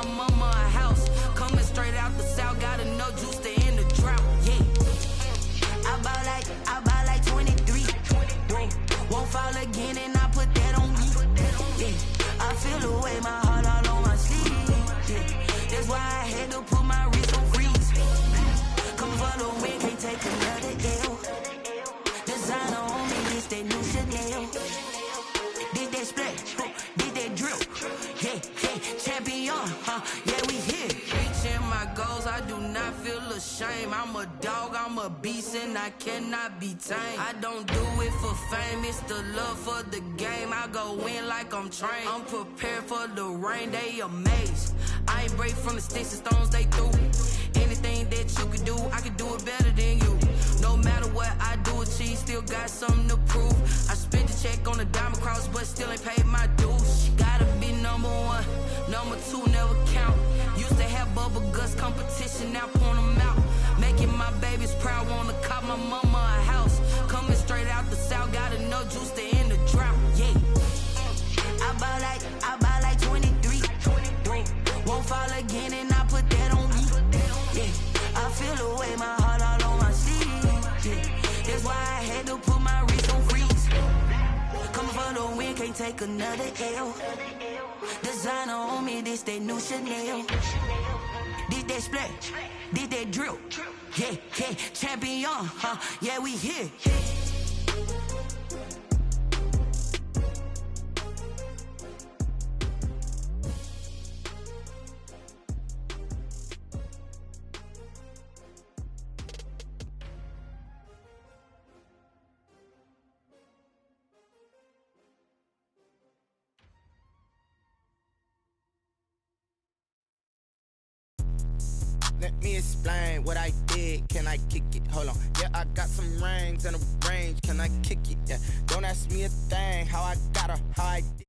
my mama a house. Coming straight out the south, got enough juice to end the drought. Yeah. I buy like 23. Whoa. Won't fall again and I put that on me. Yeah. I feel the way, my heart all on my sleeve. Yeah. That's why I had to put my wrist on freeze. Come for the win, can't take another L. Designer on me, this that new Chanel. Did that splash, did that drill. Yeah, champion, yeah, we here. Reaching my goals, I do not feel ashamed. I'm a dog, I'm a beast, and I cannot be tamed. I don't do it for fame, it's the love for the game. I go in like I'm trained. I'm prepared for the rain, they amazed. I ain't break from the sticks and stones they threw. Anything that you could do, I could do it better than you. No matter what I do, achieve, still got something to prove. I spent the check on the diamond cross, but still ain't paid my dues. Gotta be number one, number two never count. Used to have bubble guts competition, now point them out. Making my babies proud, wanna cop my mama a house. Coming straight out the south, got enough juice to end the drought. Yeah. I buy like 23. Whoa. Won't fall again and I put that on me. Yeah. I feel the way, my heart all on my sleeve. Yeah. That's why I had to put my wrist on freeze. Coming for the win, can't take another L. Designer on me, this that new Chanel. Did that splash, did that drill. Yeah, champion, yeah, we here. Let me explain what I did. Can I kick it? Hold on. Yeah, I got some rings and a range. Can I kick it? Yeah. Don't ask me a thing. How I got her, how I did.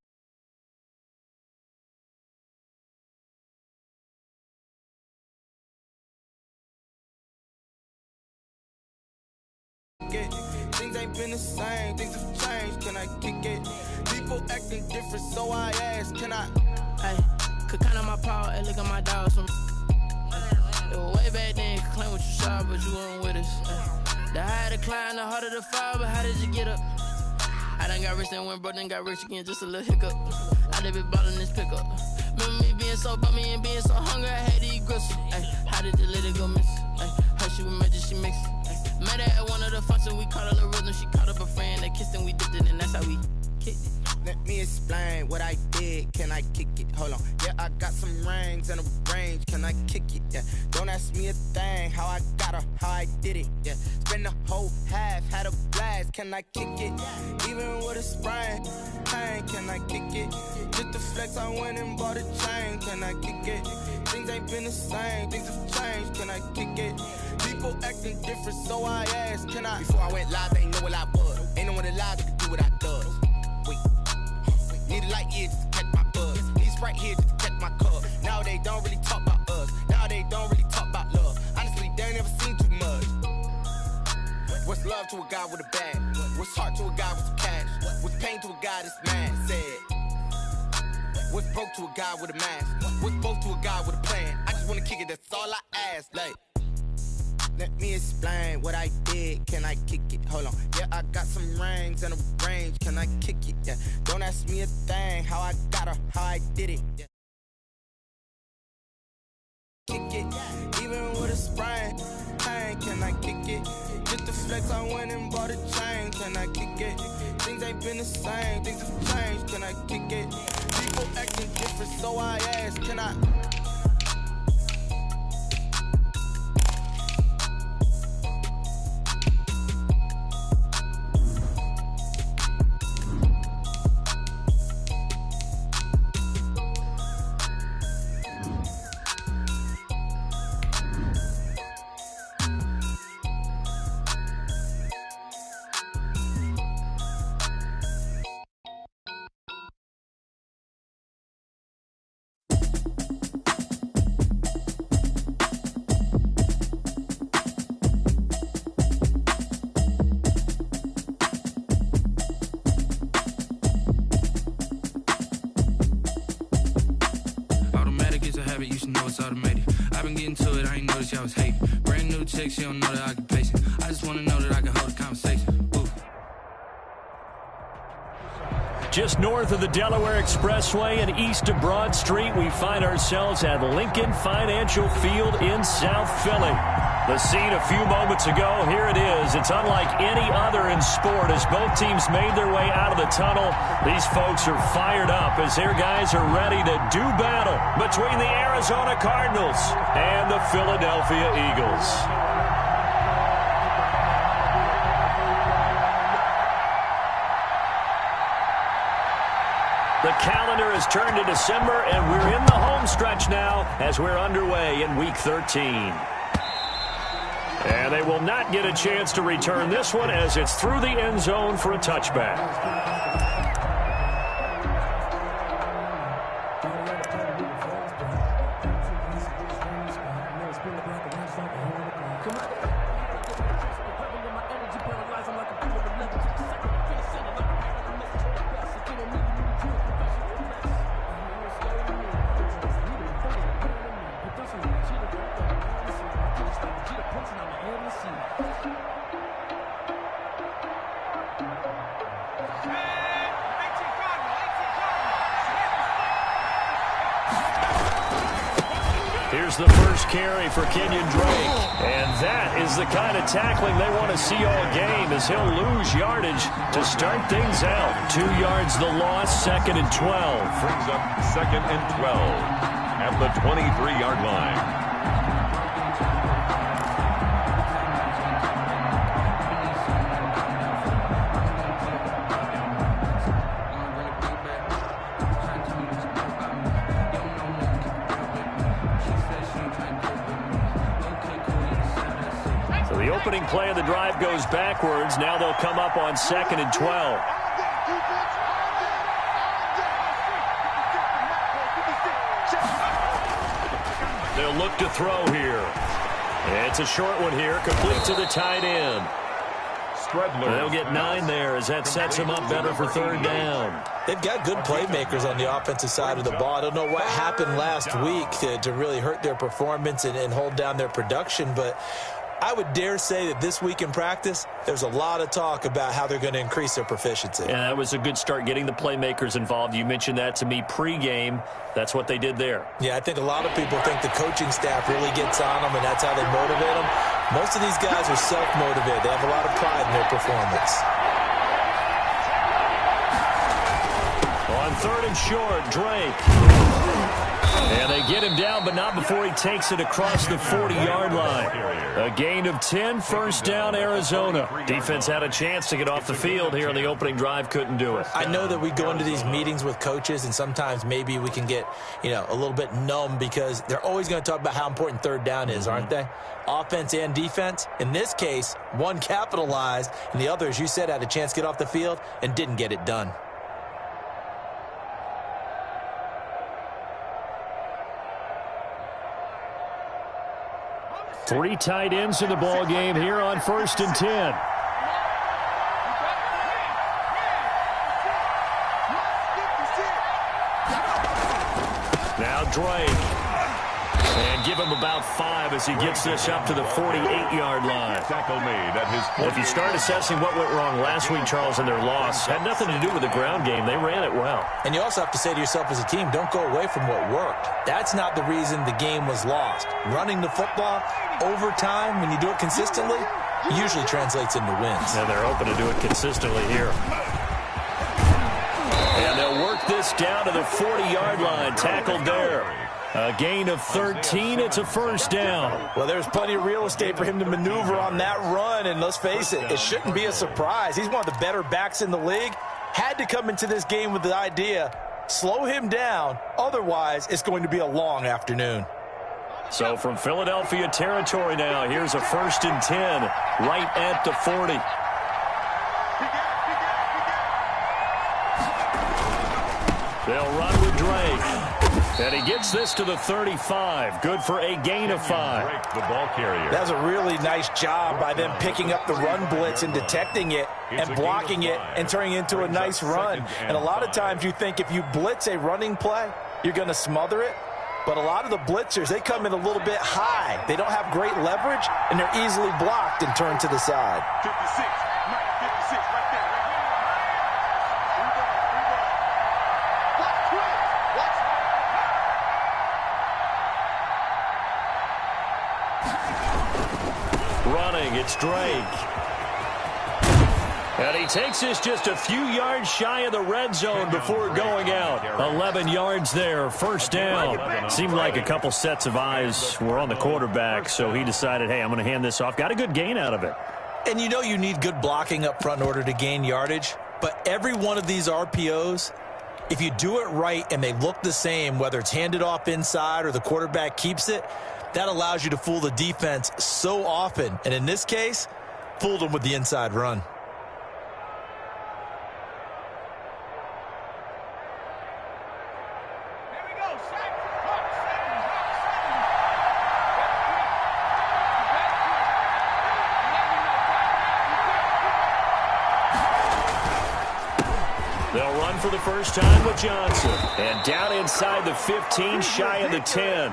Things ain't been the same, things have changed. Can I kick it? People acting different, so I ask, can I? Hey, could count on my power, and look at my dogs from. Way back then, could claim what you saw, but you weren't with us. The higher the climb, the harder the fall, but how did you get up? I done got rich and went broke, then got rich again, just a little hiccup. I done been ballin' this pickup. Remember me being so bummy and being so hungry, I had to eat gristle. Ay, how did you let it go miss? Ay, her she was magic, she mixed. Met her at one of the functions, we caught her the rhythm, she caught up a friend, they kissed and we dipped it, and that's how we kicked it. Let me explain what I did. Can I kick it? Hold on. Yeah, I got some rings and a range. Can I kick it? Yeah. Don't ask me a thing. How I got her, how I did it. Yeah. Spend the whole half, had a blast. Can I kick it? Even with a sprain. Pain, can I kick it? Just the flex, I went and bought a chain. Can I kick it? Things ain't been the same. Things have changed. Can I kick it? People acting different, so I asked. Can I? Before I went live, they ain't know what I was. Ain't no one alive that could do what I does. Wait. Need a light here just to catch my buzz. Need Sprite here just to catch my cup. Now they don't really talk about us. Now they don't really talk about love. Honestly, they ain't never seen too much. What's love to a guy with a bag? What's heart to a guy with some cash? What's pain to a guy that's mad? Said. What's broke to a guy with a mask? What's both to a guy with a plan? I just wanna kick it, that's all I ask. Like, let me explain what I did. Can I kick it? Hold on. Yeah, I got some rings and a range. Can I kick it? Yeah. Don't ask me a thing. How I got her, how I did it. Yeah. Kick it, even with a sprain. Pain, can I kick it? Just the flex, I went and bought a chain. Can I kick it? Things ain't been the same. Things have changed. Can I kick it? People acting different, so I ask. Can I? habit, you should know it's automated. I've been getting to it, I ain't noticed y'all was hating. Brand new chick, she don't know the occupation. I just wanna know that I can hold a conversation. Ooh. Just north of the Delaware Expressway and east of Broad Street, we find ourselves at Lincoln Financial Field in South Philly. The scene a few moments ago, here it is. It's unlike any other in sport as both teams made their way out of the tunnel. These folks are fired up as their guys are ready to do battle between the Arizona Cardinals and the Philadelphia Eagles. The calendar has turned to December, and we're in the home stretch now as we're underway in Week 13. And they will not get a chance to return this one as it's through the end zone for a touchback. Here's the first carry for Kenyon Drake. And that is the kind of tackling they want to see all game as he'll lose yardage to start things out. 2 yards the loss, 2nd and 12. Brings up 2nd and 12 at the 23-yard line. The opening play of the drive goes backwards. Now they'll come up on 2nd and 12. They'll look to throw here. It's a short one here, complete to the tight end. They'll get 9 there as that sets them up better for 3rd down. They've got good playmakers on the offensive side of the ball. I don't know what happened last week to really hurt their performance and hold down their production, but I would dare say that this week in practice, there's a lot of talk about how they're going to increase their proficiency. Yeah, that was a good start getting the playmakers involved. You mentioned that to me pregame. That's what they did there. Yeah, I think a lot of people think the coaching staff really gets on them, and that's how they motivate them. Most of these guys are self-motivated. They have a lot of pride in their performance. On 3rd and short, Drake. And they get him down, but not before he takes it across the 40-yard line. A gain of 10, 1st down, Arizona. Defense had a chance to get off the field here on the opening drive, couldn't do it. I know that we go into these meetings with coaches, and sometimes maybe we can get, a little bit numb because they're always going to talk about how important 3rd down is, aren't they? Offense and defense. In this case, one capitalized, and the other, as you said, had a chance to get off the field and didn't get it done. Three tight ends in the ball game here on 1st and 10. Now Drake. And give him about 5 as he gets this up to the 48-yard line. Tackle made at his. If you start assessing what went wrong last week, Charles, in their loss, had nothing to do with the ground game. They ran it well. And you also have to say to yourself as a team, don't go away from what worked. That's not the reason the game was lost. Running the football over time, when you do it consistently, usually translates into wins. And they're open to do it consistently here. And they'll work this down to the 40-yard line. Tackled there. A gain of 13. It's a 1st down. Well, there's plenty of real estate for him to maneuver on that run. And let's face it, it shouldn't be a surprise. He's one of the better backs in the league. Had to come into this game with the idea, slow him down. Otherwise, it's going to be a long afternoon. So from Philadelphia territory now, here's a 1st and 10 right at the 40. They'll run with Drake. And he gets this to the 35. Good for a gain of 5. The ball carrier. That was a really nice job by them picking up the run blitz and detecting it and blocking it and turning it into a nice run. And a lot of times you think if you blitz a running play, you're going to smother it. But a lot of the blitzers, they come in a little bit high. They don't have great leverage, and they're easily blocked and turned to the side. 56, 56, right there. Running, it's Drake. And he takes this just a few yards shy of the red zone before going out. 11 yards there, first down. Seemed like a couple sets of eyes were on the quarterback, so he decided, hey, I'm going to hand this off. Got a good gain out of it. And you know you need good blocking up front in order to gain yardage, but every one of these RPOs, if you do it right and they look the same, whether it's handed off inside or the quarterback keeps it, that allows you to fool the defense so often. And in this case, fooled them with the inside run. They'll run for the first time with Johnson. And down inside the 15, shy of the 10.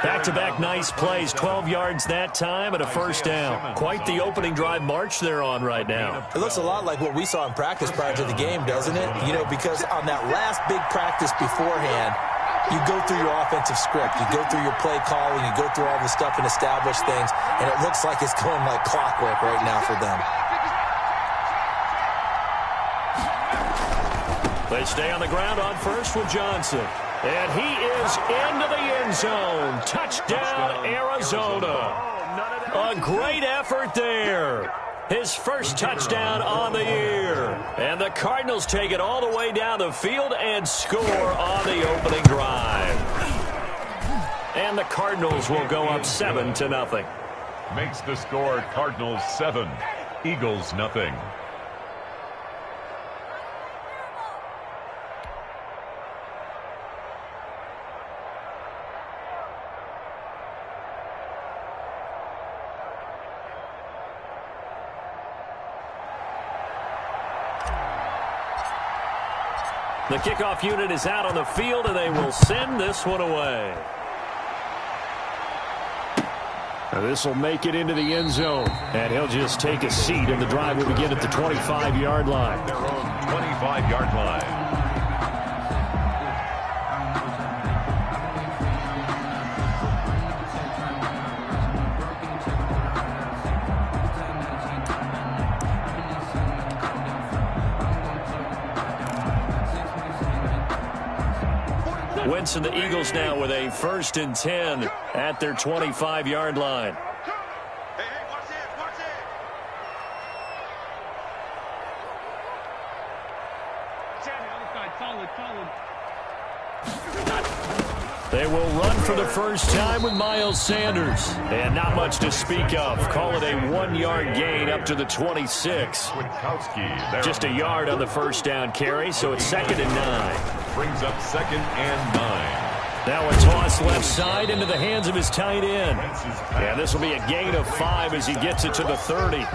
Back-to-back nice plays, 12 yards that time and a first down. Quite the opening drive march they're on right now. It looks a lot like what we saw in practice prior to the game, doesn't it? You know, because on that last big practice beforehand, you go through your offensive script, you go through your play calling, you go through all the stuff and establish things, and it looks like it's going like clockwork right now for them. They stay on the ground on first with Johnson. And he is into the end zone. Touchdown, Arizona. A great effort there. His first touchdown on the year. And the Cardinals take it all the way down the field and score on the opening drive. And the Cardinals will go up 7-0. Makes the score Cardinals 7, Eagles nothing. The kickoff unit is out on the field, and they will send this one away. This will make it into the end zone, and he'll just take a seat, and the drive will begin at the 25-yard line. Their own 25-yard line. Wentz and the Eagles now with a 1st and 10 at their 25-yard line. They will run for the first time with Miles Sanders. And not much to speak of. Call it a 1-yard gain up to the 26. Just a yard on the first down carry, so it's 2nd and 9. Brings up 2nd and 9. Now a toss left side into the hands of his tight end. And this will be a gain of 5 as he gets it to the 30.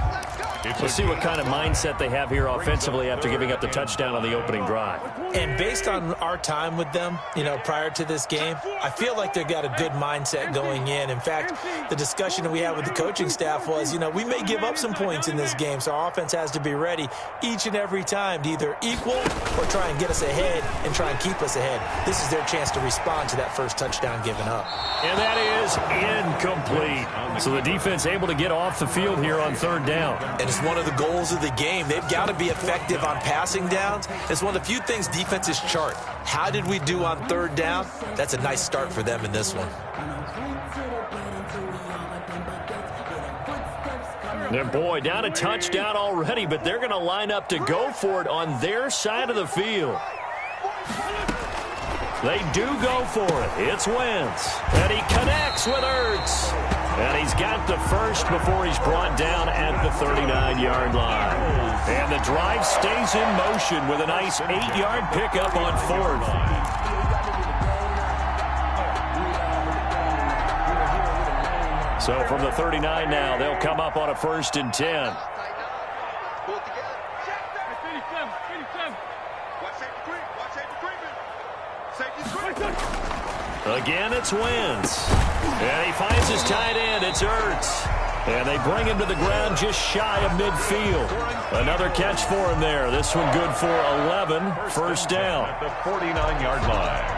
Let's see what kind of mindset they have here offensively after giving up the touchdown on the opening drive. And based on our time with them, you know, prior to this game, I feel like they've got a good mindset going in. In fact, the discussion that we had with the coaching staff was, you know, we may give up some points in this game, so our offense has to be ready each and every time to either equal or try and get us ahead and try and keep us ahead. This is their chance to respond to that first touchdown given up. And that is incomplete. So the defense able to get off the field here on 3rd down. And it's one of the goals of the game. They've got to be effective on passing downs. It's one of the few things defenses chart. How did we do on 3rd down? That's a nice start for them in this one. And boy, down a touchdown already, but they're going to line up to go for it on their side of the field. They do go for it. It's Wentz. And he connects with Ertz. And he's got the first before he's brought down at the 39-yard line. And the drive stays in motion with a nice 8-yard pickup on 4th. So from the 39 now, they'll come up on a 1st and 10. Again, it's Wentz. And he finds his tight end. It's Ertz. And they bring him to the ground just shy of midfield. Another catch for him there. This one good for 11. First down. At the 49-yard line.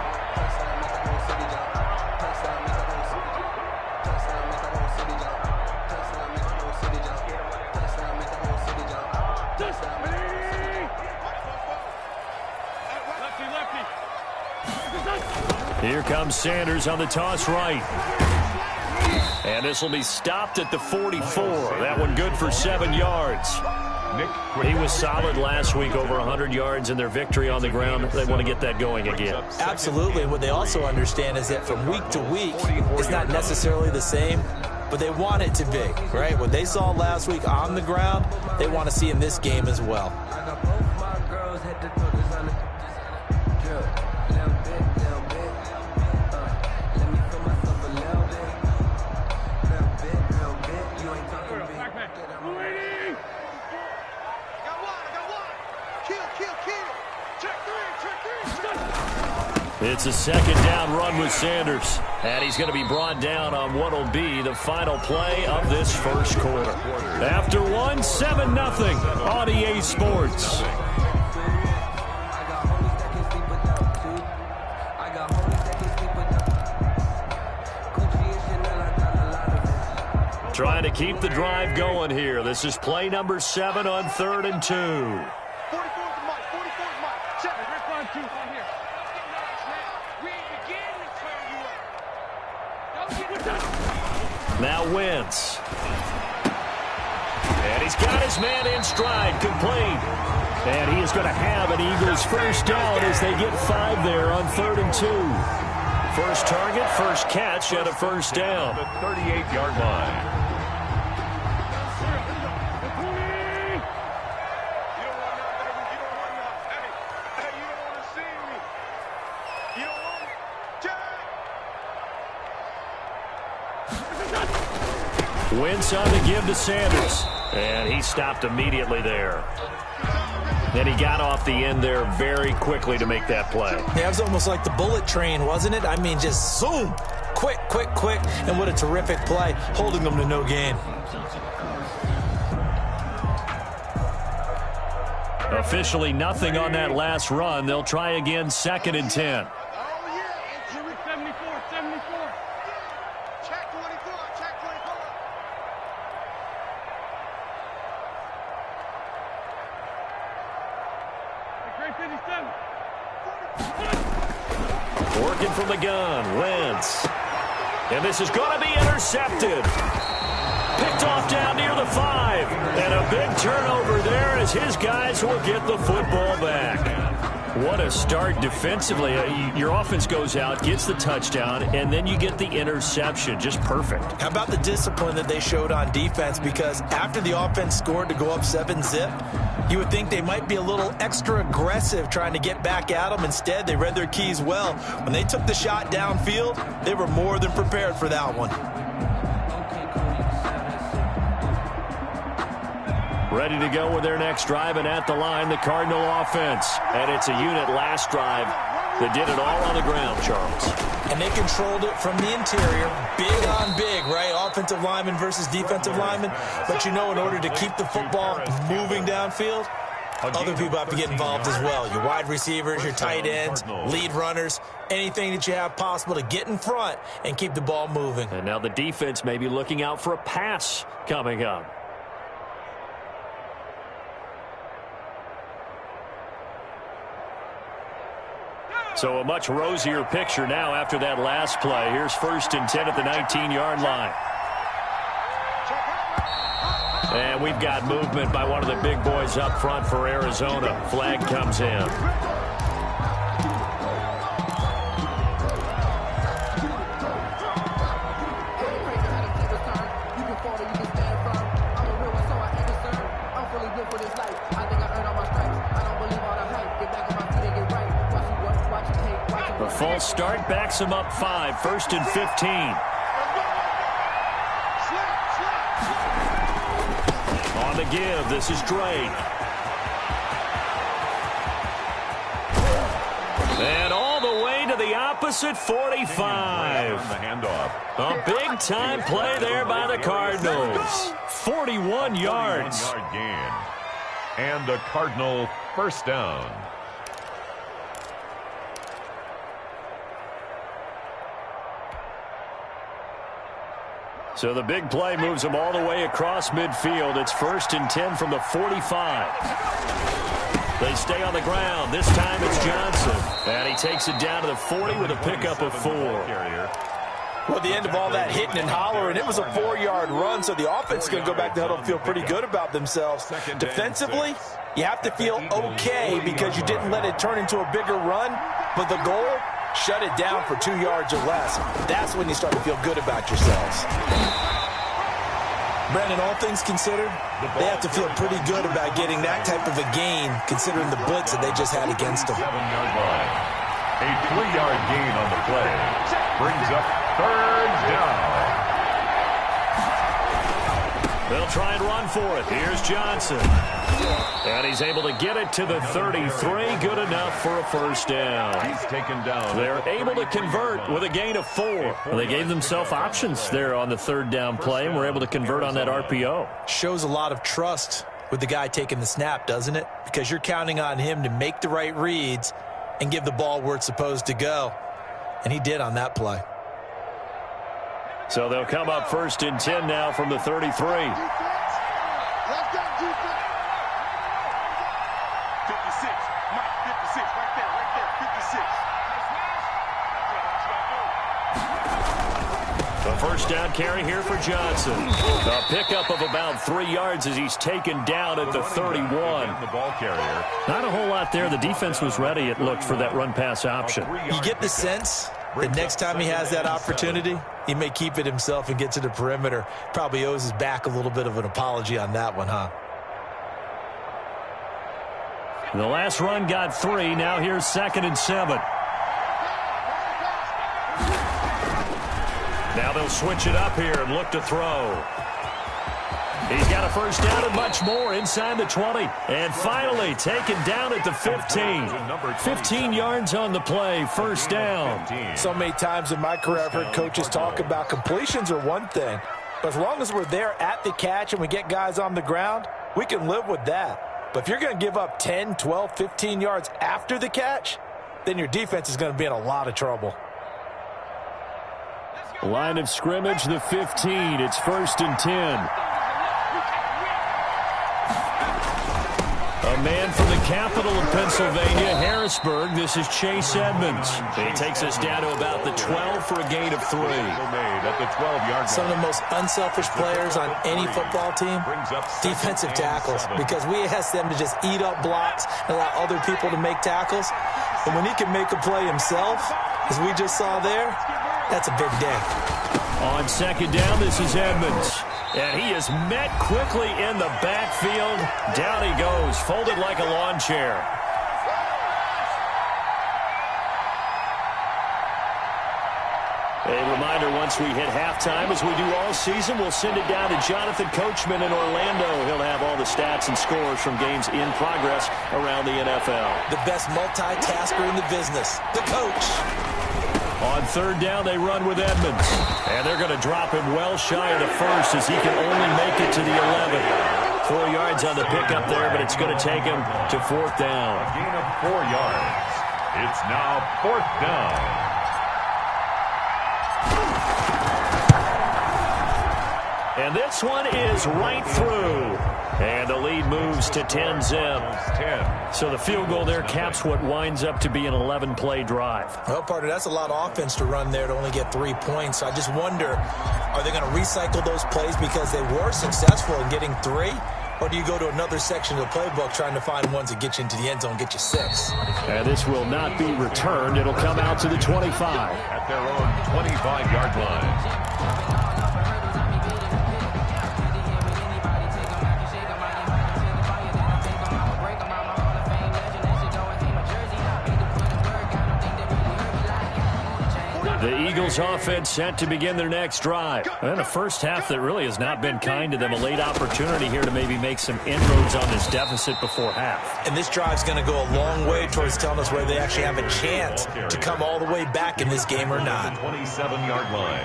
Here comes Sanders on the toss right. And this will be stopped at the 44. That one good for 7 yards. He was solid last week, over 100 yards in their victory on the ground. They want to get that going again. Absolutely. What they also understand is that from week to week, it's not necessarily the same, but they want it to be, right? What they saw last week on the ground, they want to see in this game as well. It's a second down run with Sanders. And he's going to be brought down on what will be the final play of this first quarter. After one, 7-0 on EA Sports. Trying to keep the drive going here. This is play number 7 on 3rd and 2. Now Wentz. And he's got his man in stride, complete. And he is going to have an Eagles first down as they get 5 there on 3rd and 2. First target, first catch, and a first down. The 38-yard line. Wentz on the give to Sanders. And he stopped immediately there. Then he got off the end there very quickly to make that play. Yeah, it was almost like the bullet train, wasn't it? I mean, just zoom. Quick, quick, quick. And what a terrific play, holding them to no gain. Officially nothing on that last run. They'll try again, 2nd and 10. Working from the gun, Wentz. And this is going to be intercepted. Picked off down near the 5. And a big turnover there as his guys will get the football back. What a start defensively. Your offense goes out, gets the touchdown, and then you get the interception. Just perfect. How about the discipline that they showed on defense? Because after the offense scored to go up 7-zip, you would think they might be a little extra aggressive trying to get back at them. Instead, they read their keys well. When they took the shot downfield, they were more than prepared for that one. Ready to go with their next drive, and at the line, the Cardinal offense. And it's a unit last drive that did it all on the ground, Charles. And they controlled it from the interior, big on big, right? Offensive lineman versus defensive lineman. But you know, in order to keep the football moving downfield, other people have to get involved as well. Your wide receivers, your tight ends, lead runners, anything that you have possible to get in front and keep the ball moving. And now the defense may be looking out for a pass coming up. So a much rosier picture now after that last play. Here's 1st and 10 at the 19-yard line. And we've got movement by one of the big boys up front for Arizona. Flag comes in. A false start backs him up 5. 1st and 15. On the give, this is Drake. And all the way to the opposite opposite 45. The handoff. A big-time play there by the Cardinals. 41 yards. 41-yard gain. And a Cardinal first down. So the big play moves them all the way across midfield. It's 1st and 10 from the 45. They stay on the ground. This time it's Johnson. And he takes it down to the 40 with a pickup of 4. Well, at the end of all that hitting and hollering, it was a 4-yard run, so the offense is going to go back to huddle and feel pretty good about themselves. Defensively, you have to feel okay because you didn't let it turn into a bigger run, but the goal, shut it down for 2 yards or less. That's when you start to feel good about yourselves. Brandon, all things considered, they have to feel pretty good about getting that type of a gain considering the blitz that they just had against them. 7-yard line. A 3-yard gain on the play. Brings up 3rd down. They'll try and run for it. Here's Johnson. And he's able to get it to the 33. Good enough for a first down. He's taken down. They're able to convert with a gain of 4. Well, they gave themselves options there on the 3rd down play and were able to convert on that RPO. Shows a lot of trust with the guy taking the snap, doesn't it? Because you're counting on him to make the right reads and give the ball where it's supposed to go. And he did on that play. So they'll come up 1st and 10 now from the 33. 56, right there, 56. The first down carry here for Johnson. A pickup of about 3 yards as he's taken down at the 31. The ball carrier. Not a whole lot there. The defense was ready, it looked, for that run-pass option. You get the sense that next time he has that opportunity, he may keep it himself and get to the perimeter. Probably owes his back a little bit of an apology on that one, huh? The last run got 3. Now here's 2nd and 7. Now they'll switch it up here and look to throw. He's got a first down and much more inside the 20. And finally taken down at the 15. 15 yards on the play, first down. So many times in my career I've heard coaches talk about completions are one thing. But as long as we're there at the catch and we get guys on the ground, we can live with that. But if you're going to give up 10, 12, 15 yards after the catch, then your defense is going to be in a lot of trouble. Line of scrimmage, the 15. It's 1st and 10. A man from the capital of Pennsylvania, Harrisburg. This is Chase Edmonds. He takes us down to about the 12 for a gain of 3. Some of the most unselfish players on any football team, defensive tackles, because we ask them to just eat up blocks and allow other people to make tackles. And when he can make a play himself, as we just saw there, that's a big day. On 2nd down, this is Edmonds. And he is met quickly in the backfield. Down he goes, folded like a lawn chair. A reminder, once we hit halftime, as we do all season, we'll send it down to Jonathan Coachman in Orlando. He'll have all the stats and scores from games in progress around the NFL. The best multitasker in the business, the coach. On 3rd down, they run with Edmonds. And they're going to drop him well shy of the 1st as he can only make it to the 11. 4 yards on the pickup there, but it's going to take him to 4th down. A gain of 4 yards. It's now 4th down. And this one is right through. And the lead moves to 10-zip. So the field goal there caps what winds up to be an 11-play drive. Well, partner, that's a lot of offense to run there to only get 3 points. So I just wonder, are they going to recycle those plays because they were successful in getting 3? Or do you go to another section of the playbook trying to find ones that get you into the end zone and get you 6? And this will not be returned. It'll come out to the 25. At their own 25-yard line. The Eagles Eagles offense set to begin their next drive. And a first half that really has not been kind to them. A late opportunity here to maybe make some inroads on this deficit before half. And this drive's going to go a long way towards telling us whether they actually have a chance to come all the way back in this game or not. 27-yard line.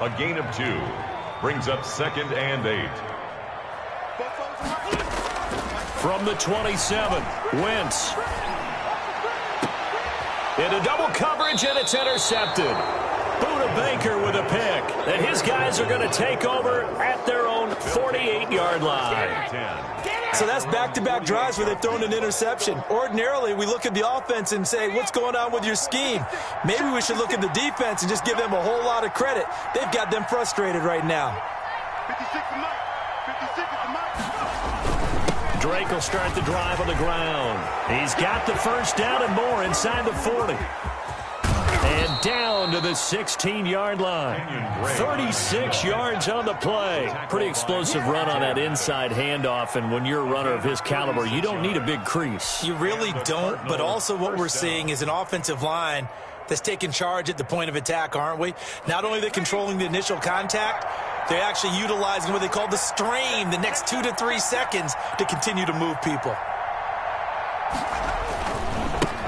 A gain of 2 brings up 2nd and 8. From the 27, Wentz. Into double coverage, and it's intercepted. Buda Baker with a pick. And his guys are going to take over at their own 48-yard line. So that's back-to-back drives where they've thrown an interception. Ordinarily, we look at the offense and say, what's going on with your scheme? Maybe we should look at the defense and just give them a whole lot of credit. They've got them frustrated right now. 56 to Mike. 56 to Mike. Drake will start the drive on the ground. He's got the first down and more inside the 40. And down to the 16-yard line. 36 yards on the play. Pretty explosive run on that inside handoff, and when you're a runner of his caliber, you don't need a big crease. You really don't, but also what we're seeing is an offensive line that's taking charge at the point of attack, aren't we? Not only are they controlling the initial contact, they're actually utilizing what they call the stream, the next 2 to 3 seconds, to continue to move people.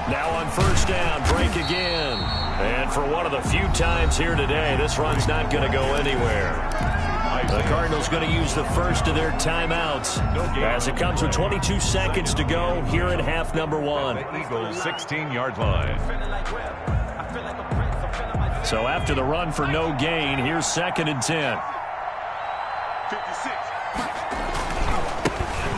Now on first down, Drake again. And for one of the few times here today, this run's not going to go anywhere. The Cardinals going to use the first of their timeouts as it comes with 22 seconds to go here in half number 1. The Eagles 16-yard line. So after the run for no gain, here's 2nd and 10. 56.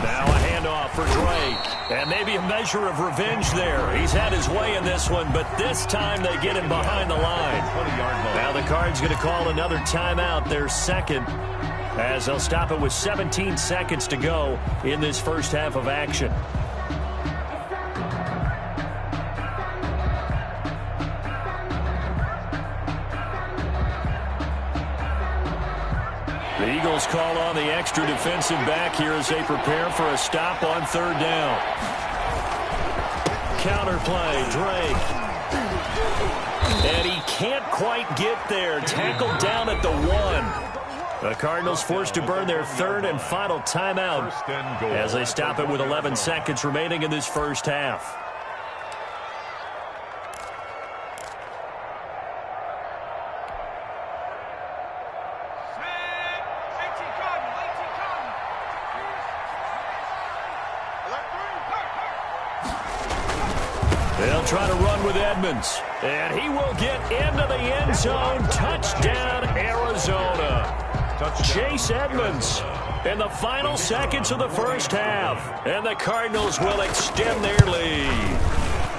Now a handoff for Drake. And maybe a measure of revenge there. He's had his way in this one, but this time they get him behind the line. Now the Cards going to call another timeout, their second, as they'll stop it with 17 seconds to go in this first half of action. The Eagles call on the extra defensive back here as they prepare for a stop on 3rd down. Counterplay, Drake. And he can't quite get there. Tackled down at the 1. The Cardinals forced to burn their 3rd and final timeout as they stop it with 11 seconds remaining in this first half. They'll try to run with Edmonds. And he will get into the end zone. Touchdown, Arizona. Chase Edmonds in the final seconds of the first half. And the Cardinals will extend their lead.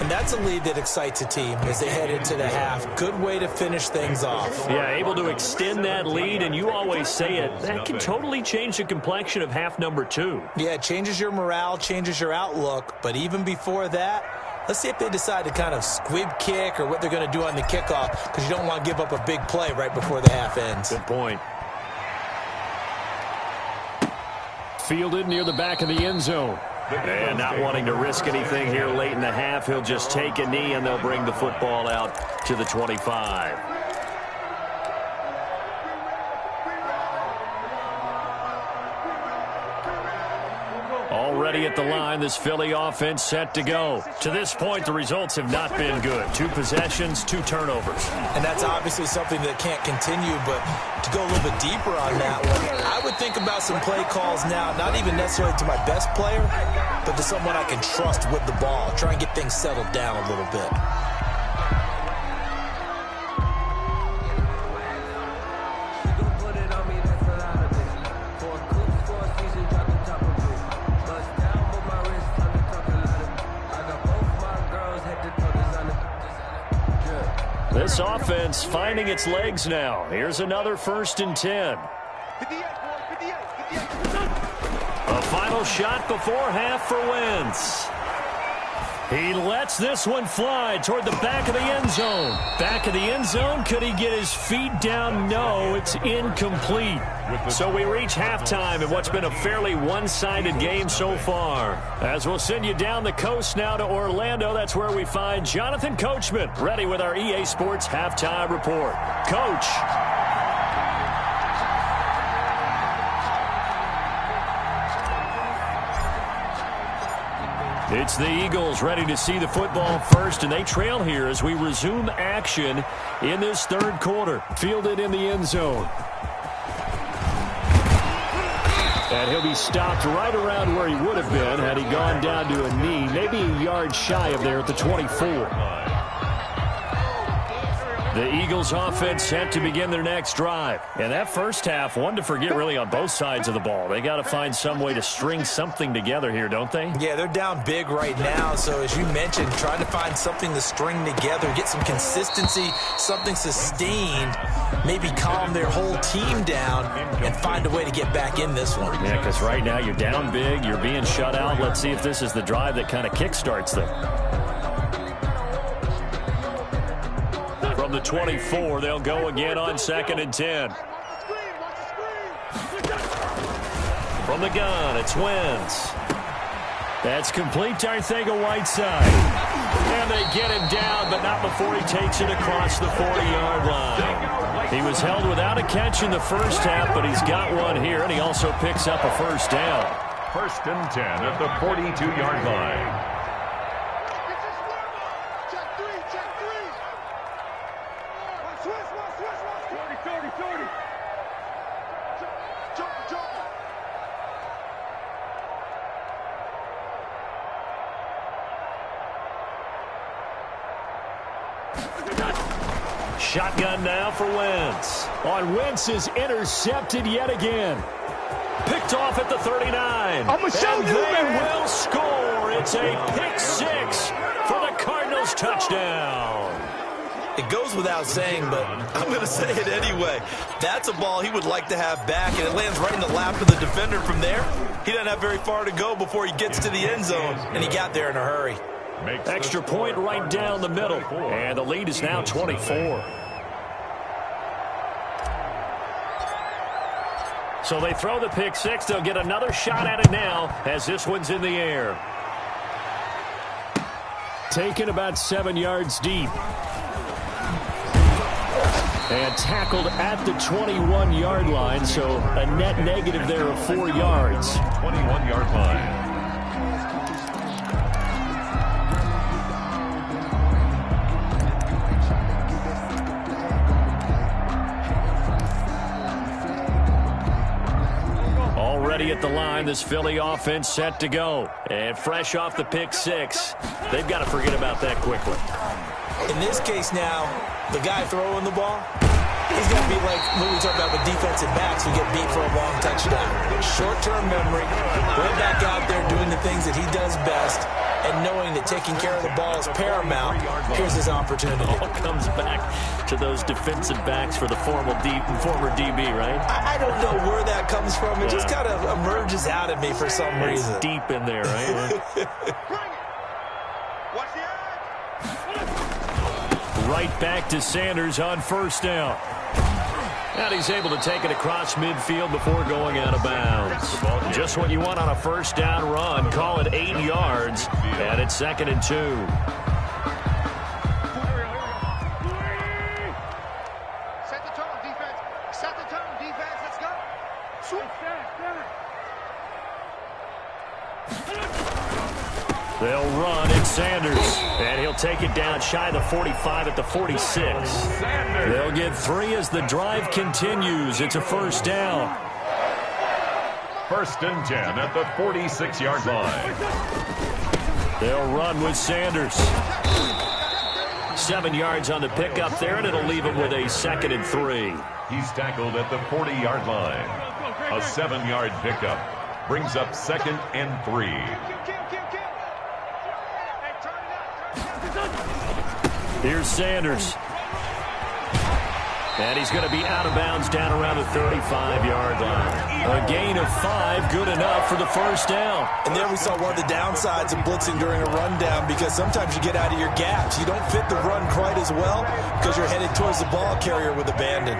And that's a lead that excites a team as they head into the half. Good way to finish things off. Yeah, able to extend that lead, and you always say it, that can totally change the complexion of half number 2. Yeah, it changes your morale, changes your outlook. But even before that, let's see if they decide to kind of squib kick or what they're going to do on the kickoff, because you don't want to give up a big play right before the half ends. Good point. Fielded near the back of the end zone. And not wanting to risk anything here late in the half, he'll just take a knee, and they'll bring the football out to the 25. Already at the line, this Philly offense set to go. To this point, the results have not been good. 2 possessions, 2 turnovers. And that's obviously something that can't continue, but to go a little bit deeper on that one, I would think about some play calls now, not even necessarily to my best player, but to someone I can trust with the ball. Try and get things settled down a little bit. This offense finding its legs now. Here's another 1st and 10. 58, boy, 58. A final shot before half for Wentz. He lets this one fly toward the back of the end zone. Back of the end zone. Could he get his feet down? No, it's incomplete. So we reach halftime in what's been a fairly one-sided game so far. As we'll send you down the coast now to Orlando, that's where we find Jonathan Coachman, ready with our EA Sports Halftime Report. Coach. It's the Eagles ready to see the football first, and they trail here as we resume action in this third quarter. Fielded in the end zone. And he'll be stopped right around where he would have been had he gone down to a knee, maybe a yard shy of there at the 24. The Eagles offense set to begin their next drive. And that first half, one to forget really on both sides of the ball. They got to find some way to string something together here, don't they? Yeah, they're down big right now. So as you mentioned, trying to find something to string together, get some consistency, something sustained, maybe calm their whole team down and find a way to get back in this one. Yeah, because right now you're down big, you're being shut out. Let's see if this is the drive that kind of kickstarts them. From the 24, they'll go again on 2nd and 10. From the gun, it's Wentz. That's complete to Arcega-Whiteside. And they get him down, but not before he takes it across the 40-yard line. He was held without a catch in the first half, but he's got one here, and he also picks up a first down. 1st and 10 at the 42-yard line. Shotgun now for Wentz. On Wentz is intercepted yet again. Picked off at the 39. I'm going to show you, man. They will score. It's a pick six for the Cardinals touchdown. It goes without saying, but I'm going to say it anyway. That's a ball he would like to have back, and it lands right in the lap of the defender from there. He doesn't have very far to go before he gets to the end zone, and he got there in a hurry. Extra point right down the middle, and the lead is now 24. So they throw the pick six. They'll get another shot at it now as this one's in the air. Taken about 7 yards deep. And tackled at the 21-yard line, so a net negative there of 4 yards. 21-yard line. Already at the line, this Philly offense set to go. And fresh off the pick six, they've got to forget about that quickly. In this case now, the guy throwing the ball, he's going to be like what we talk about with defensive backs who get beat for a long touchdown. Short-term memory, going back out there doing the things that he does best, and knowing that taking care of the ball is paramount. Here's his opportunity. All comes back to those defensive backs for the former DB, right? I don't know where that comes from. It just kind of emerges out of me for some reason. It's deep in there, right? Right back to Sanders on first down. And he's able to take it across midfield before going out of bounds. Just what you want on a first down run. Call it 8 yards. And it's 2nd and 2. Set the tone, defense. Set the tone, defense. Let's go. Swoop. They'll run. It's Sanders. And he'll take it down shy of the 45 at the 46. They'll get 3 as the drive continues. It's a first down. 1st and 10 at the 46-yard line. They'll run with Sanders. 7 yards on the pickup there, and it'll leave him with a 2nd and 3. He's tackled at the 40-yard line. A 7-yard pickup brings up 2nd and 3. Here's Sanders. And he's going to be out of bounds down around the 35-yard line. A gain of 5, good enough for the first down. And there we saw one of the downsides of blitzing during a rundown, because sometimes you get out of your gaps. You don't fit the run quite as well because you're headed towards the ball carrier with abandon.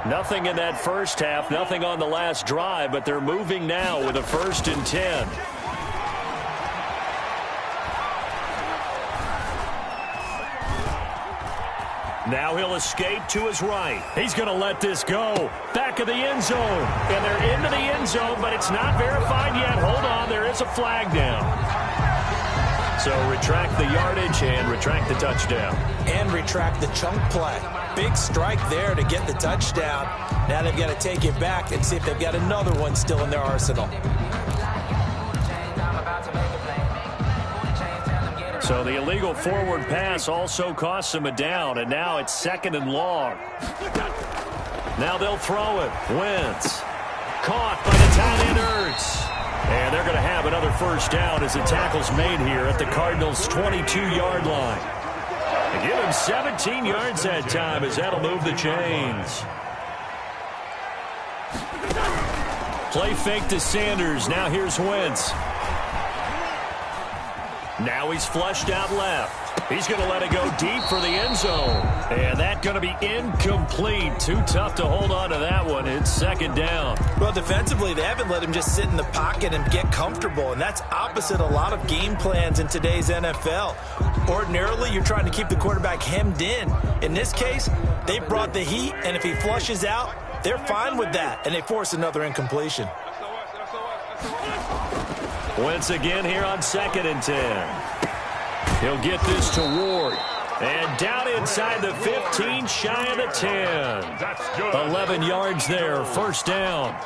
Nothing in that first half, nothing on the last drive, but they're moving now with a 1st and 10. Now he'll escape to his right. He's going to let this go. Back of the end zone. And they're into the end zone, but it's not verified yet. Hold on, there is a flag down. So retract the yardage and retract the touchdown. And retract the chunk play. Big strike there to get the touchdown. Now they've got to take it back and see if they've got another one still in their arsenal. So the illegal forward pass also costs them a down, and now it's 2nd and long. Now they'll throw it. Wentz. Caught by the tight end Ertz. And they're going to have another first down as the tackle's made here at the Cardinals' 22-yard line. They give him 17 yards that time as that'll move the chains. Play fake to Sanders. Now here's Wentz. Now he's flushed out left. He's going to let it go deep for the end zone. And that's going to be incomplete. Too tough to hold on to that one. It's 2nd down. Well, defensively, they haven't let him just sit in the pocket and get comfortable. And that's opposite a lot of game plans in today's NFL. Ordinarily, you're trying to keep the quarterback hemmed in. In this case, they brought the heat, and if he flushes out, they're fine with that. And they force another incompletion. Wentz again here on 2nd and 10. He'll get this to Ward. And down inside the 15, shy of the 10. 11 yards there, first down.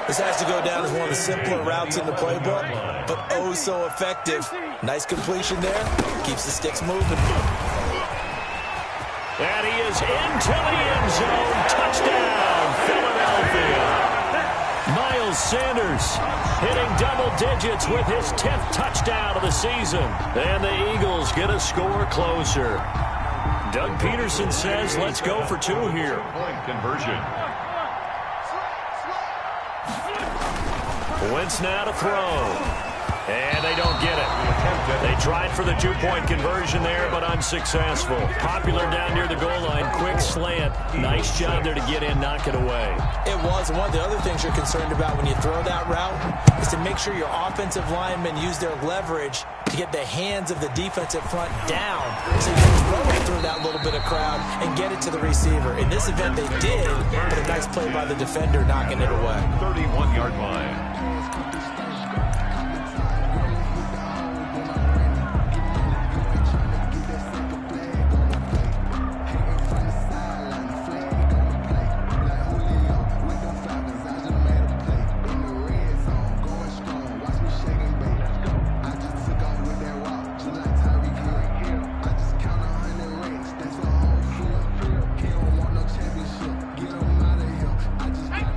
This has to go down as one of the simpler routes in the playbook, but oh so effective. Nice completion there. Keeps the sticks moving. And he is into the end zone. Touchdown, Philadelphia. Miles Sanders hitting double digits with his 10th touchdown of the season. And the Eagles get a score closer. Doug Peterson says, let's go for 2 here. Point conversion. Wentz now to throw. And they don't get it. They tried for the 2-point conversion there, but unsuccessful. Popular down near the goal line. Quick slant. Nice job there to get in, knock it away. It was. And one of the other things you're concerned about when you throw that route is to make sure your offensive linemen use their leverage to get the hands of the defensive front down so you can throw it through that little bit of crowd and get it to the receiver. In this event, they did, but a nice play by the defender knocking it away. 31-yard line.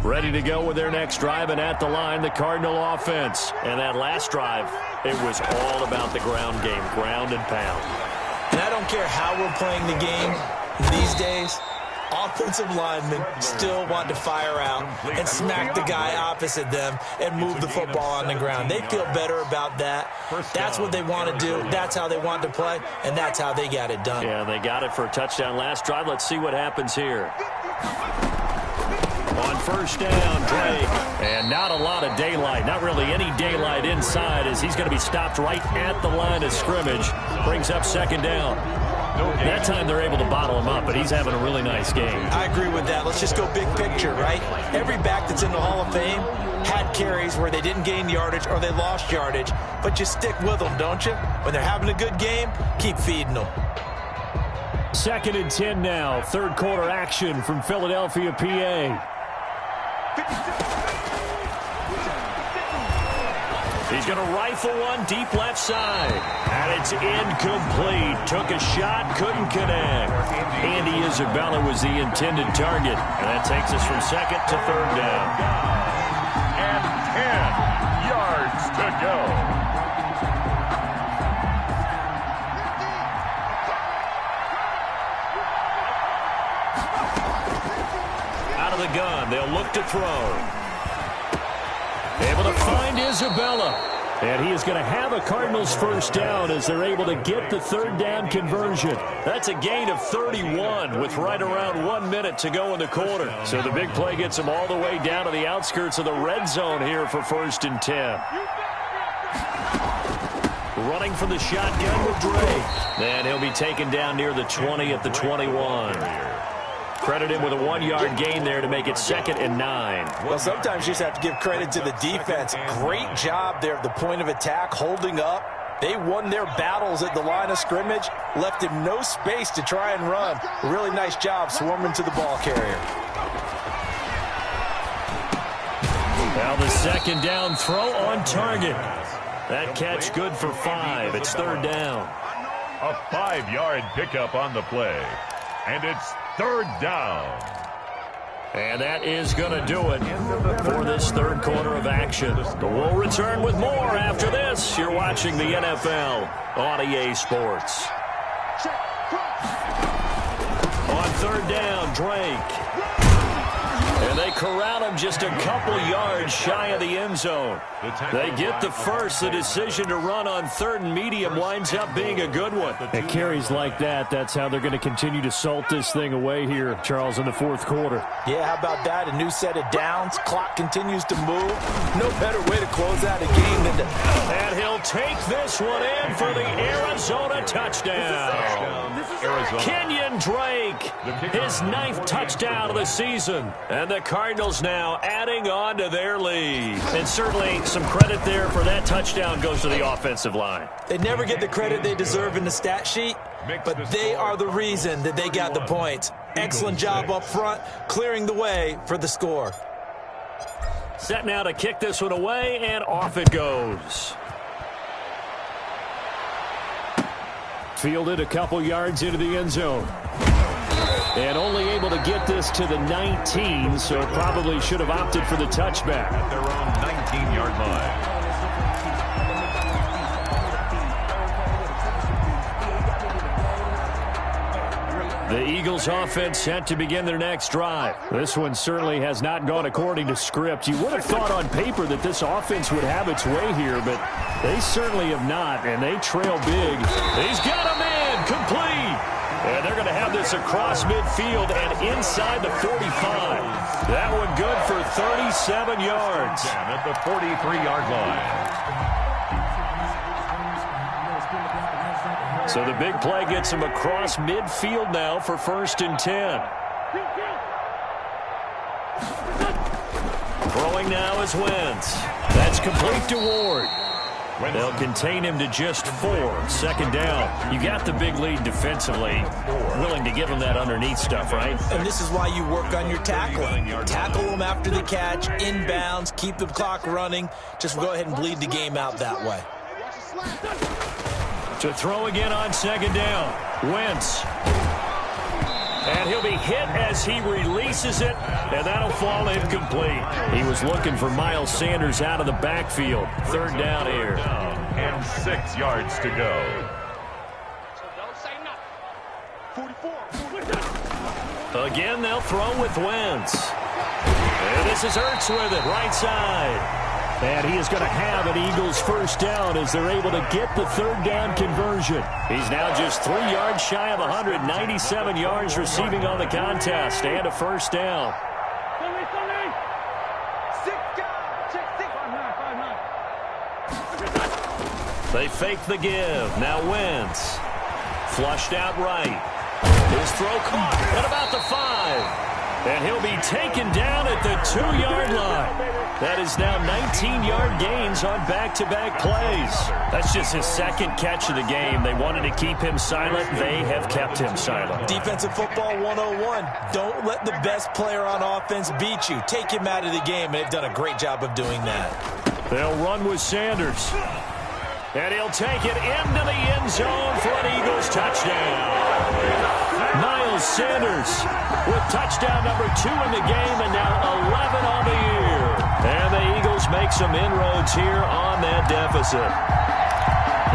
Ready to go with their next drive, and at the line, the Cardinal offense. And that last drive, it was all about the ground game, ground and pound. And I don't care how we're playing the game these days, offensive linemen still want to fire out and smack the guy opposite them and move the football on the ground. They feel better about that. That's what they want to do. That's how they want to play, and that's how they got it done. Yeah, they got it for a touchdown last drive. Let's see what happens here. On first down, Drake. And not a lot of daylight. Not really any daylight inside as he's going to be stopped right at the line of scrimmage. Brings up 2nd down. That time they're able to bottle him up, but he's having a really nice game. I agree with that. Let's just go big picture, right? Every back that's in the Hall of Fame had carries where they didn't gain yardage or they lost yardage, but you stick with them, don't you? When they're having a good game, keep feeding them. 2nd and 10 now. 3rd quarter action from Philadelphia, PA. He's going to rifle one deep left side. And it's incomplete. Took a shot, couldn't connect. Andy Isabella was the intended target. And that takes us from 2nd to 3rd down. And 10 yards to go. of the gun. They'll look to throw. Able to find Isabella. And he is going to have a Cardinals first down as they're able to get the third down conversion. That's a gain of 31 with right around 1 minute to go in the quarter. So the big play gets him all the way down to the outskirts of the red zone here for 1st and 10. Running from the shotgun with Drake. And he'll be taken down near the 20 at the 21. Credit him with a 1-yard gain there to make it 2nd and 9. Well, sometimes you just have to give credit to the defense. Great job there at the point of attack, holding up. They won their battles at the line of scrimmage, left him no space to try and run. A really nice job swarming to the ball carrier. Now the 2nd down throw on target. That catch good for 5. It's 3rd down. A 5-yard pickup on the play. And it's 3rd down. And that is going to do it for this 3rd quarter of action. We'll return with more after this. You're watching the NFL on EA Sports. On 3rd down, Drake. And they corral him just a couple yards shy of the end zone. They get the first. The decision to run on 3rd and medium winds up being a good one. At carries like that, that's how they're going to continue to salt this thing away here, Charles, in the 4th quarter. Yeah, how about that? A new set of downs. Clock continues to move. No better way to close out a game than to... And he'll take this one in for the Arizona touchdown. Kenyon Drake, his 9th touchdown of the season. And the Cardinals now adding on to their lead. And certainly some credit there for that touchdown goes to the offensive line. They never get the credit they deserve in the stat sheet, but they are the reason that they got the points. Excellent job up front, clearing the way for the score. Set now to kick this one away, and off it goes. Fielded a couple yards into the end zone. And only able to get this to the 19, so probably should have opted for the touchback. At their own 19-yard line. The Eagles offense set to begin their next drive. This one certainly has not gone according to script. You would have thought on paper that this offense would have its way here, but they certainly have not, and they trail big. He's got a man complete. And they're going to have this across midfield and inside the 45. That one good for 37 yards. At the 43-yard line. So the big play gets him across midfield now for 1st and 10. Throwing now is Wentz. That's complete to Ward. They'll contain him to just 4. 2nd down. You got the big lead defensively. Willing to give him that underneath stuff, right? And this is why you work on your tackling. Tackle them after the catch, inbounds, keep the clock running. Just go ahead and bleed the game out that way. To throw again on 2nd down. Wentz. And he'll be hit as he releases it, and that'll fall incomplete. He was looking for Miles Sanders out of the backfield. 3rd down here. And 6 yards to go. Again, they'll throw with Wentz. And this is Ertz with it, right side. And he is going to have an Eagles first down as they're able to get the 3rd down conversion. He's now just 3 yards shy of 197 yards receiving on the contest, and a first down. They fake the give. Now Wentz. Flushed out right. His throw caught at about the 5. And he'll be taken down at the 2-yard line. That is now 19-yard gains on back-to-back plays. That's just his 2nd catch of the game. They wanted to keep him silent. They have kept him silent. Defensive football 101. Don't let the best player on offense beat you. Take him out of the game, and they've done a great job of doing that. They'll run with Sanders. And he'll take it into the end zone for an Eagles touchdown. Miles Sanders with touchdown number 2 in the game, and now 11 on the year. And the Eagles make some inroads here on that deficit.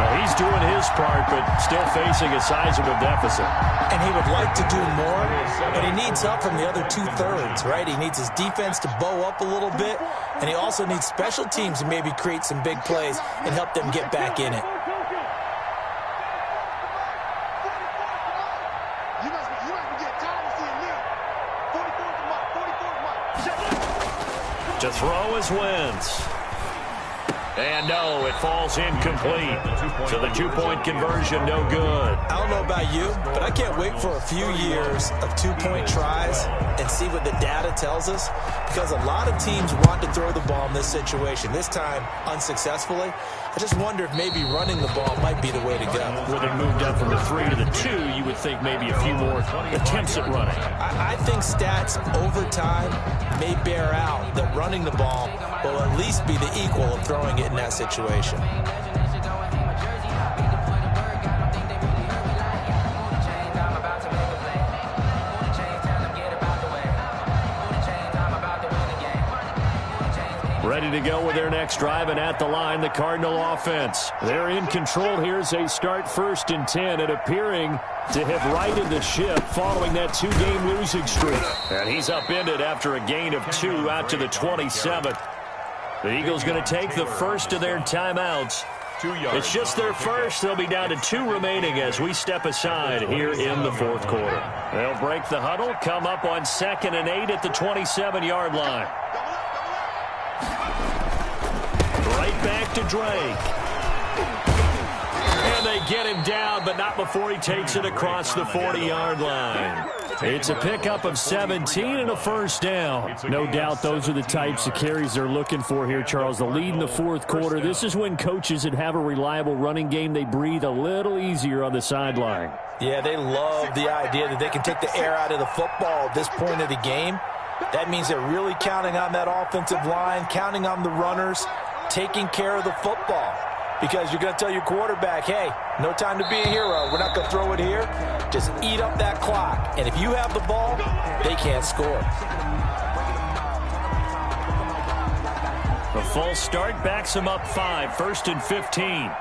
Well, he's doing his part, but still facing a sizable deficit. And he would like to do more, but he needs help from the other two-thirds, right? He needs his defense to bow up a little bit, and he also needs special teams to maybe create some big plays and help them get back in it. To throw is Wentz. And no, it falls incomplete. So the two-point conversion, no good. I don't know about you, but I can't wait for a few years of two-point tries and see what the data tells us, because a lot of teams want to throw the ball in this situation. This time, unsuccessfully. I just wonder if maybe running the ball might be the way to go. When they moved up from the 3 to the 2, you would think maybe a few more attempts at running. I think stats over time may bear out that running the ball will at least be the equal of throwing it in that situation. Ready to go with their next drive, and at the line, the Cardinal offense. They're in control here as they start 1st and 10, and appearing to have righted the ship following that 2-game losing streak. And he's upended after a gain of 2 out to the 27th. The Eagles going to take the first of their timeouts. It's just their first. They'll be down to 2 remaining as we step aside here in the 4th quarter. They'll break the huddle, come up on 2nd and 8 at the 27-yard line. Right back to Drake. And they get him down, but not before he takes it across the 40-yard line. It's a pickup of 17 and a first down. No doubt those are the types of carries they're looking for here, Charles. The lead in the 4th quarter. This is when coaches that have a reliable running game, they breathe a little easier on the sideline. Yeah, they love the idea that they can take the air out of the football at this point of the game. That means they're really counting on that offensive line, counting on the runners, taking care of the football. Because you're going to tell your quarterback, hey, no time to be a hero. We're not going to throw it here. Just eat up that clock. And if you have the ball, they can't score. The false start backs him up 5, 1st and 15.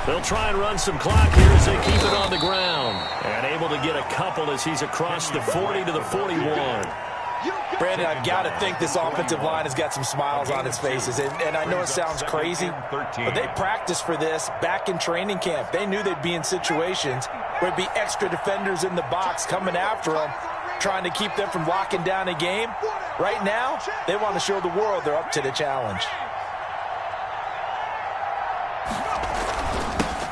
They'll try and run some clock here as they keep it on the ground. And able to get a couple as he's across the 40 to the 41. Brandon, I've got to think this offensive line has got some smiles on its faces. And I know it sounds crazy, but they practiced for this back in training camp. They knew they'd be in situations where there'd be extra defenders in the box coming after them, trying to keep them from locking down a game. Right now, they want to show the world they're up to the challenge.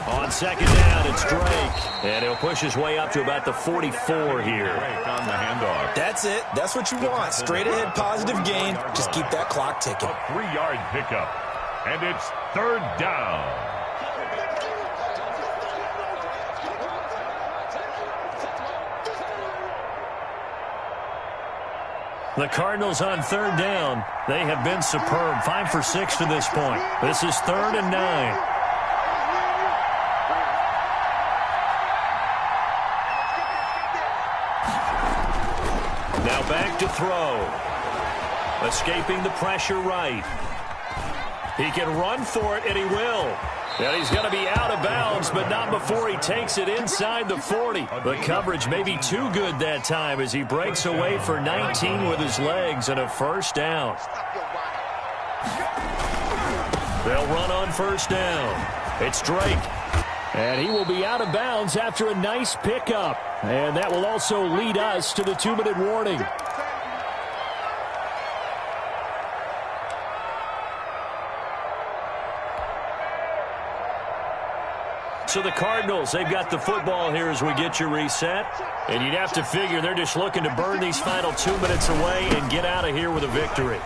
On 2nd down, it's Drake. And he'll push his way up to about the 44 here. On the handoff. That's it. That's what you want. Straight ahead, positive gain. Just keep that clock ticking. A 3-yard pickup. And it's 3rd down. The Cardinals on 3rd down. They have been superb. 5 for 6 to this point. This is 3rd and 9. Now back to throw. Escaping the pressure right. He can run for it, and he will. And he's going to be out of bounds, but not before he takes it inside the 40. The coverage may be too good that time as he breaks away for 19 with his legs and a first down. They'll run on 1st down. It's Drake. And he will be out of bounds after a nice pickup. And that will also lead us to the 2-minute warning. So the Cardinals, they've got the football here as we get you reset. And you'd have to figure they're just looking to burn these final 2 minutes away and get out of here with a victory.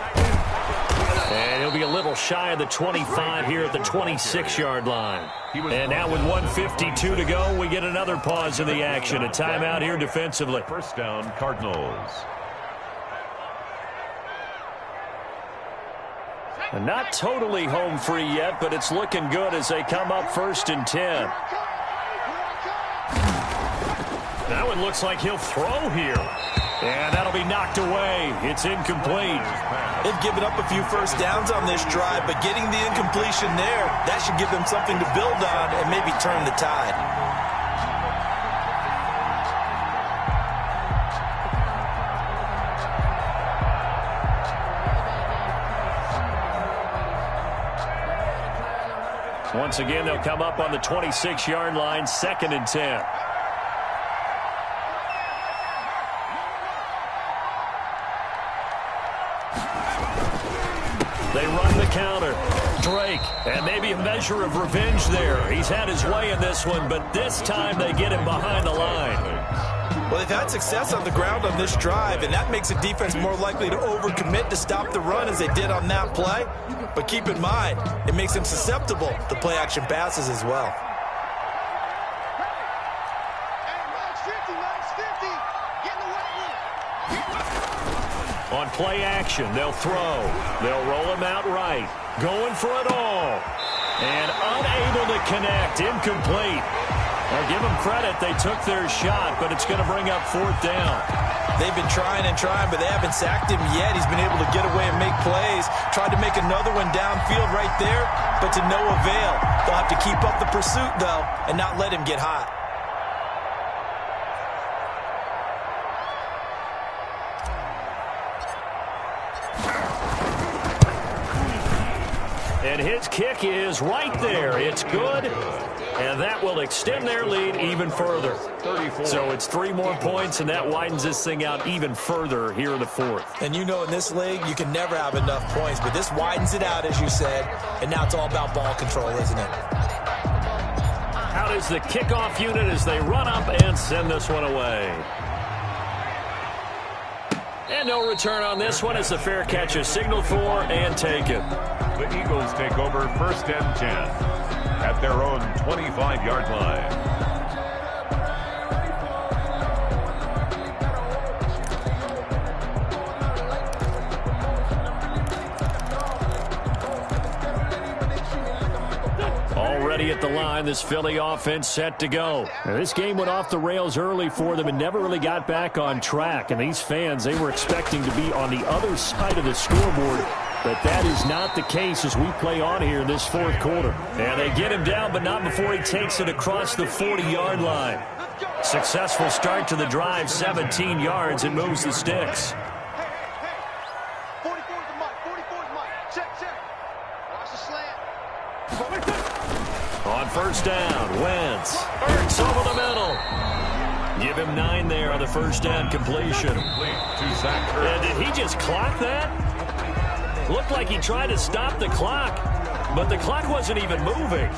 And he'll be a little shy of the 25 here at the 26-yard line. And now with 1:52 to go, we get another pause in the action. A timeout here defensively. First down, Cardinals. And not totally home free yet, but it's looking good as they come up 1st and 10. That one looks like he'll throw here. And that'll be knocked away. It's incomplete. They've given up a few first downs on this drive, but getting the incompletion there, that should give them something to build on and maybe turn the tide. Once again, they'll come up on the 26-yard line, 2nd and 10. They run the counter. Drake, and maybe a measure of revenge there. He's had his way in this one, but this time they get him behind the line. Well, they've had success on the ground on this drive, and that makes a defense more likely to overcommit to stop the run as they did on that play. But keep in mind, it makes them susceptible to play-action passes as well. On play action, they'll throw. They'll roll him out right. Going for it all. And unable to connect. Incomplete. I'll give them credit. They took their shot, but it's going to bring up 4th down. They've been trying and trying, but they haven't sacked him yet. He's been able to get away and make plays. Tried to make another one downfield right there, but to no avail. They'll have to keep up the pursuit, though, and not let him get hot. And his kick is right there. It's good, and that will extend their lead even further. 34. So it's 3 more points, and that widens this thing out even further here in the 4th. And you know in this league, you can never have enough points, but this widens it out, as you said, and now it's all about ball control, isn't it? Out is the kickoff unit as they run up and send this one away. And no return on this one as the fair catch is signaled for and taken. The Eagles take over 1st and 10 at their own 25-yard line. Already at the line, this Philly offense set to go. Now, this game went off the rails early for them and never really got back on track. And these fans, they were expecting to be on the other side of the scoreboard. But that is not the case as we play on here in this 4th quarter. And they get him down, but not before he takes it across the 40-yard line. Successful start to the drive, 17 yards, and moves the sticks. On 1st down, Wentz. Ertz over the middle. Give him 9 there on the 1st down completion. And did he just clock that? Looked like he tried to stop the clock, but the clock wasn't even moving.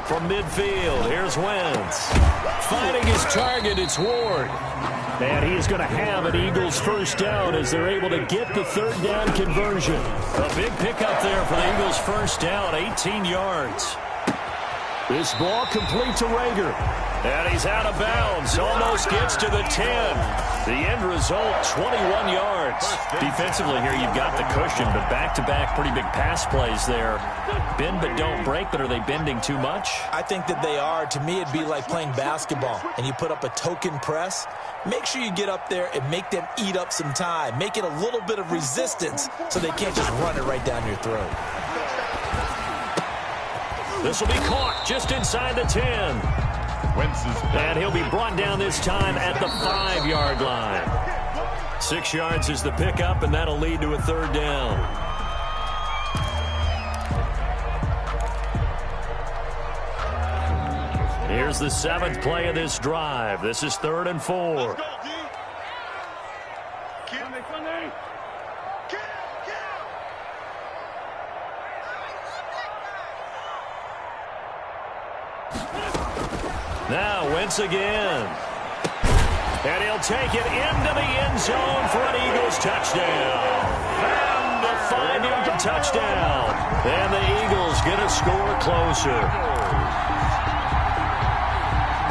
From midfield, here's Wentz. Finding his target, it's Ward. And he is going to have an Eagles 1st down as they're able to get the 3rd down conversion. A big pickup there for the Eagles 1st down, 18 yards. This ball complete to Rager. And he's out of bounds. Almost gets to the 10. The end result, 21 yards. Defensively here, you've got the cushion, but back-to-back pretty big pass plays there. Bend but don't break, but are they bending too much? I think that they are. To me, it'd be like playing basketball, and you put up a token press. Make sure you get up there and make them eat up some time. Make it a little bit of resistance so they can't just run it right down your throat. This will be caught just inside the 10. And he'll be brought down this time at the 5-yard line. 6 yards is the pickup, and that'll lead to a 3rd down. Here's the 7th play of this drive. This is 3rd and 4. Now Wentz again. And he'll take it into the end zone for an Eagles touchdown. And a 5-yard touchdown. And the Eagles get a score closer.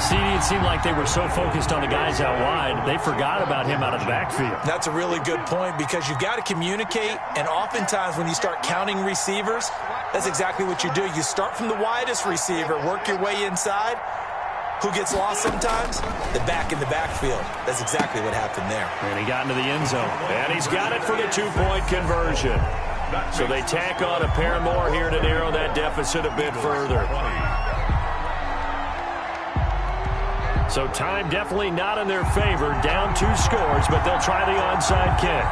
See, it seemed like they were so focused on the guys out wide, they forgot about him out of the backfield. That's a really good point because you've got to communicate, and oftentimes when you start counting receivers, that's exactly what you do. You start from the widest receiver, work your way inside. Who gets lost sometimes? The back in the backfield. That's exactly what happened there. And he got into the end zone. And he's got it for the two-point conversion. So they tack on a pair more here to narrow that deficit a bit further. So time definitely not in their favor. Down 2 scores, but they'll try the onside kick.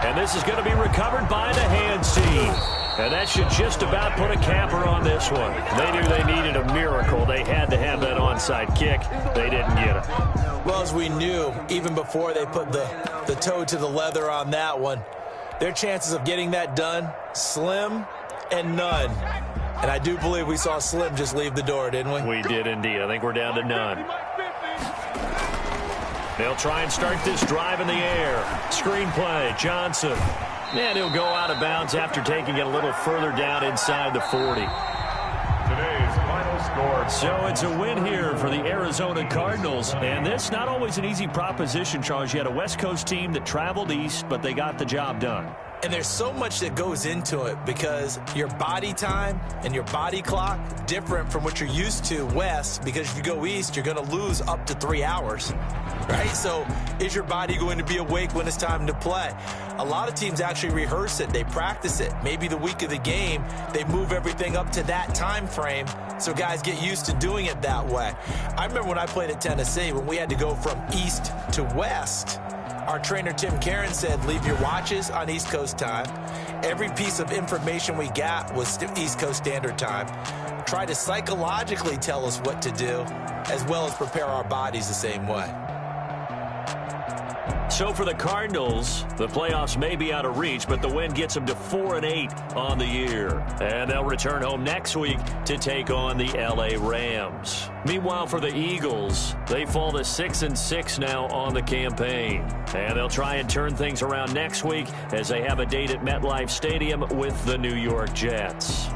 And this is going to be recovered by the HansT team. And that should just about put a capper on this one. They knew they needed a miracle. They had to have that onside kick. They didn't get it. Well, as we knew, even before they put the toe to the leather on that one, their chances of getting that done, slim and none. And I do believe we saw Slim just leave the door, didn't we? We did indeed. I think we're down to none. They'll try and start this drive in the air. Screen play, Johnson. And he'll go out of bounds after taking it a little further down inside the 40. Today's final score. So it's a win here for the Arizona Cardinals. And this not always an easy proposition, Charles. You had a West Coast team that traveled east, but they got the job done. And there's so much that goes into it because your body time and your body clock different from what you're used to west, because if you go east, you're going to lose up to 3 hours, right? So is your body going to be awake when it's time to play? A lot of teams actually rehearse it. They practice it. Maybe the week of the game, they move everything up to that time frame so guys get used to doing it that way. I remember when I played at Tennessee, when we had to go from east to west, our trainer, Tim Karen, said, leave your watches on East Coast time. Every piece of information we got was East Coast Standard Time. Try to psychologically tell us what to do, as well as prepare our bodies the same way. So for the Cardinals, the playoffs may be out of reach, but the win gets them to 4-8 on the year. And they'll return home next week to take on the LA Rams. Meanwhile, for the Eagles, they fall to 6-6 now on the campaign. And they'll try and turn things around next week as they have a date at MetLife Stadium with the New York Jets.